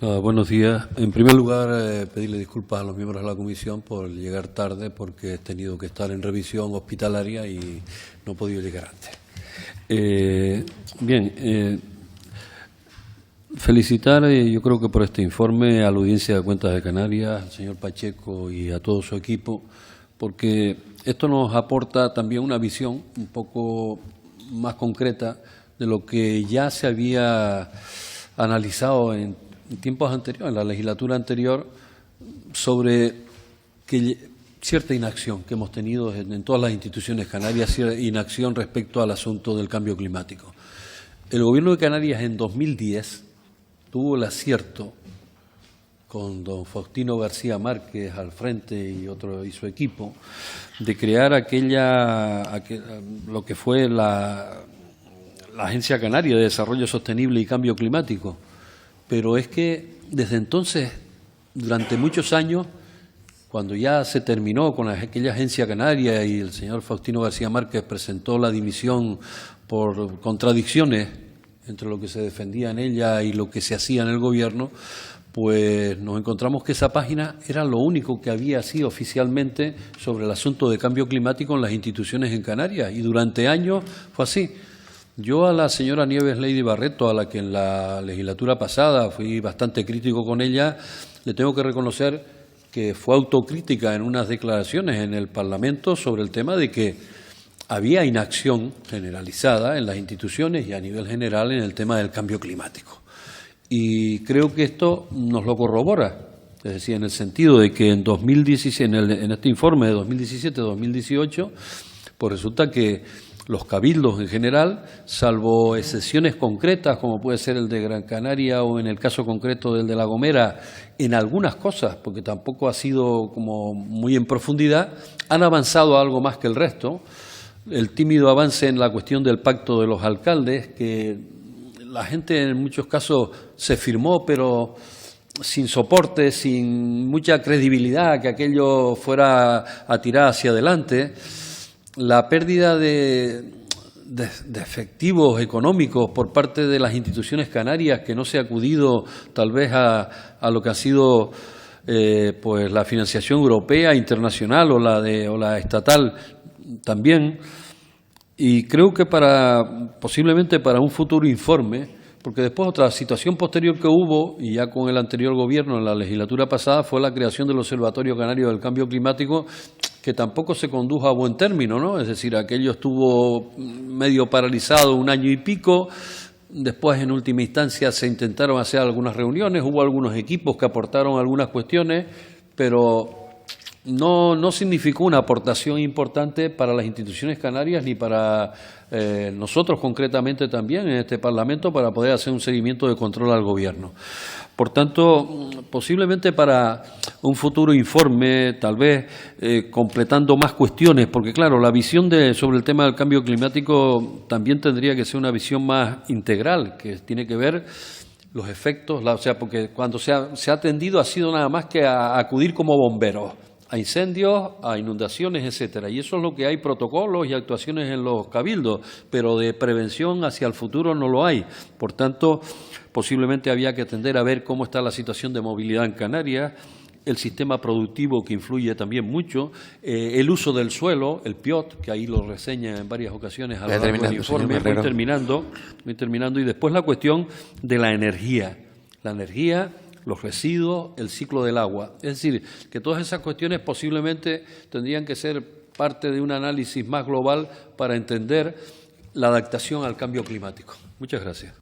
Buenos días. En primer lugar, pedirle disculpas a los miembros de la comisión por llegar tarde, porque he tenido que estar en revisión hospitalaria y no he podido llegar antes. Felicitar, yo creo que por este informe, a la Audiencia de Cuentas de Canarias, al señor Pacheco y a todo su equipo, porque esto nos aporta también una visión un poco más concreta de lo que ya se había analizado en tiempos anteriores, en la legislatura anterior, sobre que cierta inacción que hemos tenido en todas las instituciones canarias, cierta inacción respecto al asunto del cambio climático. El Gobierno de Canarias en 2010 tuvo el acierto, con don Faustino García Márquez al frente y su equipo, de crear lo que fue la Agencia Canaria de Desarrollo Sostenible y Cambio Climático. Pero es que desde entonces, durante muchos años, cuando ya se terminó con aquella agencia canaria y el señor Faustino García Márquez presentó la dimisión por contradicciones entre lo que se defendía en ella y lo que se hacía en el Gobierno, pues nos encontramos que esa página era lo único que había sido oficialmente sobre el asunto de cambio climático en las instituciones en Canarias, y durante años fue así. Yo a la señora Nieves Lady Barreto, a la que en la legislatura pasada fui bastante crítico con ella, le tengo que reconocer que fue autocrítica en unas declaraciones en el Parlamento sobre el tema de que había inacción generalizada en las instituciones y a nivel general en el tema del cambio climático. Y creo que esto nos lo corrobora, es decir, en el sentido de que en 2016, en este informe de 2017-2018, pues resulta que los cabildos en general, salvo excepciones concretas, como puede ser el de Gran Canaria o en el caso concreto del de La Gomera, en algunas cosas, porque tampoco ha sido como muy en profundidad, han avanzado algo más que el resto. El tímido avance en la cuestión del pacto de los alcaldes, que la gente en muchos casos se firmó, pero sin soporte, sin mucha credibilidad, que aquello fuera a tirar hacia adelante. La pérdida de efectivos económicos por parte de las instituciones canarias, que no se ha acudido tal vez a lo que ha sido pues la financiación europea, internacional o la estatal también. Y creo que posiblemente para un futuro informe, porque después otra situación posterior que hubo, y ya con el anterior Gobierno en la legislatura pasada, fue la creación del Observatorio Canario del Cambio Climático, que tampoco se condujo a buen término, ¿no? Es decir, aquello estuvo medio paralizado un año y pico. Después, en última instancia, se intentaron hacer algunas reuniones, hubo algunos equipos que aportaron algunas cuestiones, pero no significó una aportación importante para las instituciones canarias ni para nosotros concretamente también en este Parlamento, para poder hacer un seguimiento de control al Gobierno. Por tanto, posiblemente para un futuro informe, tal vez completando más cuestiones, porque claro, la visión sobre el tema del cambio climático también tendría que ser una visión más integral, que tiene que ver los efectos, o sea, porque cuando se ha atendido ha sido nada más que a acudir como bomberos a incendios, a inundaciones, etcétera. Y eso es lo que hay, protocolos y actuaciones en los cabildos, pero de prevención hacia el futuro no lo hay. Por tanto, posiblemente había que atender a ver cómo está la situación de movilidad en Canarias, el sistema productivo, que influye también mucho, el uso del suelo, el PIOT, que ahí lo reseña en varias ocasiones a lo largo del informe. Voy terminando. Y después la cuestión de la energía. La energía, los residuos, el ciclo del agua. Es decir, que todas esas cuestiones posiblemente tendrían que ser parte de un análisis más global para entender la adaptación al cambio climático. Muchas gracias.